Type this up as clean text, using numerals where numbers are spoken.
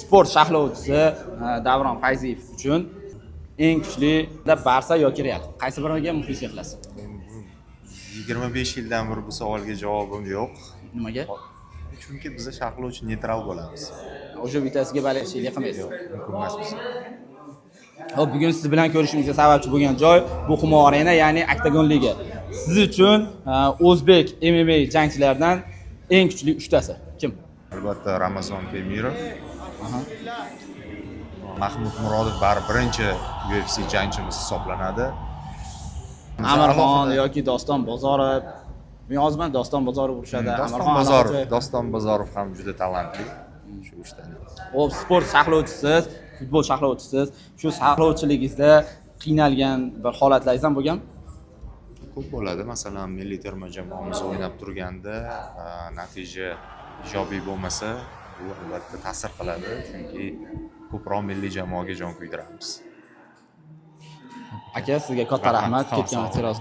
sport sharhlovchisi Davron Fayziyev uchun eng kuchli Barsa yoki Real? Qaysi biriga muxlislik qilasiz? 25 yildan beri bu savolga javobim yo'q. Nimaga? Chunki biz sharhlovchi neytral bo'lamiz. O'sha bittasiga balishlik qilmaysiz. Mumkin emas biz. Hop, bugun siz bilan ko'rishimizga sababchi bo'lgan joy bu Humo Arena, ya'ni Octagon Liga. Siz uchun o'zbek MMA jangchilaridan eng kuchli 3 tasi kim? Albatta Ramazon Temirov. Mahmud Murodov birinchi UFC jangchimiz hisoblanadi. Amirxon yoki Doston Bozorov. Men yozman Doston Bozorov urishadi. Doston Bozorov ham juda talantli. Shu ishdan. Hop, sport sharhlovchisiz, futbol sharhlovchisiz. Shu sharhlovchiligingizda qiynalgan bir holatlaringiz ham bo'lgan? Ko'p bo'ladi. Masalan, milliy terma jamoamiz o'ynab turganda natija ijobiy bo'lmasa, bu albatta ta'sir qiladi, chunki ko'proq milliy jamoaga jon kuydiramiz. Aka, sizga katta rahmat. Ketgan vaqtingiz